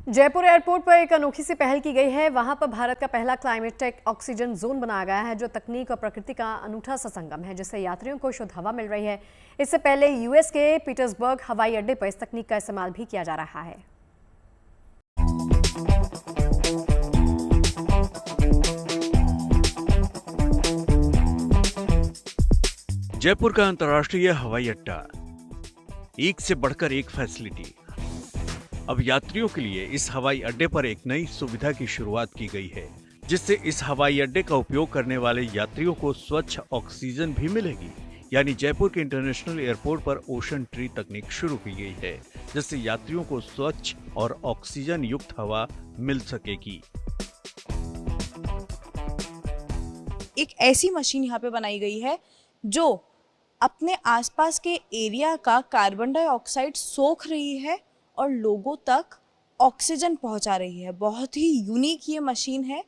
Jaipur airport पर एक अनोखी सी पहल की गई है। वहां पर भारत का पहला क्लाइमेट टेक ऑक्सीजन जोन बनाया गया है, जो तकनीक और प्रकृति का अनूठा सा संगम है, जिससे यात्रियों को शुद्ध हवा मिल रही है। इससे पहले यूएस के पीटर्सबर्ग हवाई अड्डे पर इस तकनीक का इस्तेमाल भी किया जा रहा है। जयपुर का अंतर्राष्ट्रीय हवाई अड्डा, एक से बढ़कर एक फैसिलिटी। अब यात्रियों के लिए इस हवाई अड्डे पर एक नई सुविधा की शुरुआत की गई है, जिससे इस हवाई अड्डे का उपयोग करने वाले यात्रियों को स्वच्छ ऑक्सीजन भी मिलेगी। यानी जयपुर के इंटरनेशनल एयरपोर्ट पर ओशन ट्री तकनीक शुरू की गई है, जिससे यात्रियों को स्वच्छ और ऑक्सीजन युक्त हवा मिल सकेगी। एक ऐसी मशीन यहाँ पे बनाई गई है जो अपने आसपास के एरिया का कार्बन डाइऑक्साइड सोख रही है और लोगों तक ऑक्सीजन पहुंचा रही है। बहुत ही यूनिक ये मशीन है।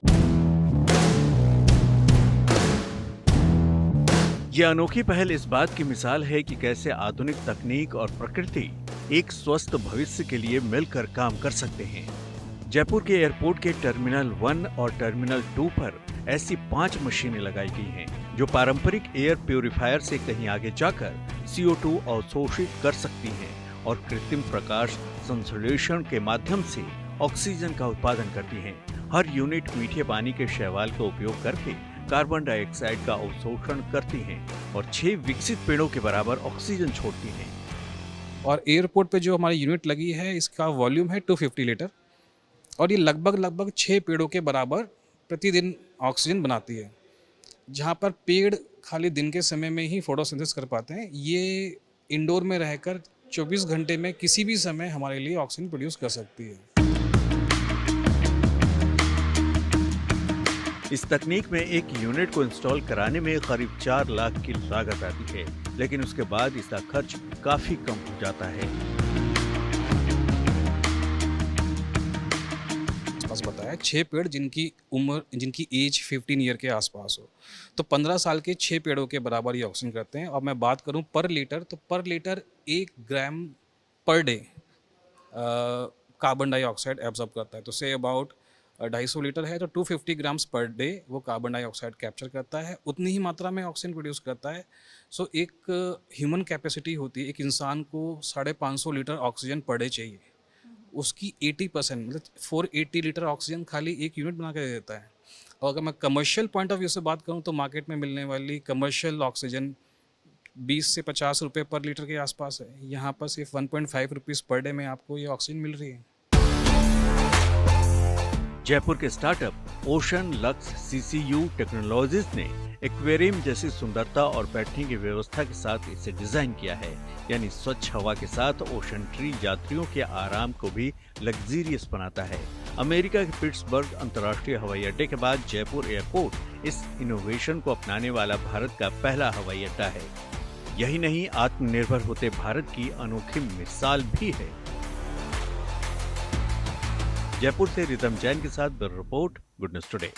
ये अनोखी पहल इस बात की मिसाल है कि कैसे आधुनिक तकनीक और प्रकृति एक स्वस्थ भविष्य के लिए मिलकर काम कर सकते हैं। जयपुर के एयरपोर्ट के टर्मिनल 1 और टर्मिनल 2 पर ऐसी 5 मशीनें लगाई गई हैं, जो पारंपरिक एयर प्यूरिफायर से कहीं आगे जाकर CO2 अवशोषित कर सकती हैं और कृत्रिम प्रकाश संश्लेषण के माध्यम से ऑक्सीजन का उत्पादन करती हैं। हर यूनिट मीठे पानी के शैवाल का उपयोग करके कार्बन डाइऑक्साइड का अवशोषण करती हैं और 6 विकसित पेड़ों के बराबर ऑक्सीजन छोड़ती हैं। और एयरपोर्ट पे जो हमारी यूनिट लगी है, इसका वॉल्यूम है 250 लीटर और ये लगभग 6 पेड़ों के बराबर प्रतिदिन ऑक्सीजन बनाती है। जहाँ पर पेड़ खाली दिन के समय में ही फोटोसिंथेसिस कर पाते हैं, ये इंडोर में रहकर 24 घंटे में किसी भी समय हमारे लिए ऑक्सीजन प्रोड्यूस कर सकती है। इस तकनीक में एक यूनिट को इंस्टॉल कराने में करीब 4 लाख की लागत आती है, लेकिन उसके बाद इसका खर्च काफी कम हो जाता है। बताया 6 पेड़ जिनकी एज 15 ईयर के आसपास हो, तो 15 साल के 6 पेड़ों के बराबर ये ऑक्सीजन करते हैं। और मैं बात करूं पर लीटर, तो पर लीटर 1 ग्राम per day carbon dioxide absorb करता है। तो से अबाउट 250 लीटर है, तो 250 ग्राम्स पर डे वो कार्बन डाइऑक्साइड कैप्चर करता है। उतनी ही मात्रा में ऑक्सीजन प्रोड्यूस करता है। सो एक ह्यूमन कैपेसिटी होती है, एक इंसान को 550 लीटर ऑक्सीजन पर डे चाहिए। उसकी 80% मतलब 480 लीटर ऑक्सीजन खाली एक यूनिट बना के दे देता है। और अगर मैं कमर्शियल पॉइंट ऑफ व्यू से बात करूं, तो मार्केट में मिलने वाली कमर्शियल ऑक्सीजन 20 से 50 रुपये पर लीटर के आसपास है। यहाँ पर सिर्फ 1.5 रुपीज़ पर डे में आपको ये ऑक्सीजन मिल रही है। जयपुर के startup ocean lux CCU technologies ने एक्वेरियम जैसी सुंदरता और बैठने की व्यवस्था के साथ इसे डिजाइन किया है। यानी स्वच्छ हवा के साथ ओशन ट्री यात्रियों के आराम को भी लग्जरियस बनाता है। अमेरिका के पिट्सबर्ग अंतर्राष्ट्रीय हवाई अड्डे के बाद जयपुर एयरपोर्ट इस इनोवेशन को अपनाने वाला भारत का पहला हवाई अड्डा है। यही नहीं, आत्मनिर्भर होते भारत की अनोखी मिसाल भी है। जयपुर से रिदम जैन के साथ bureau report, good news today.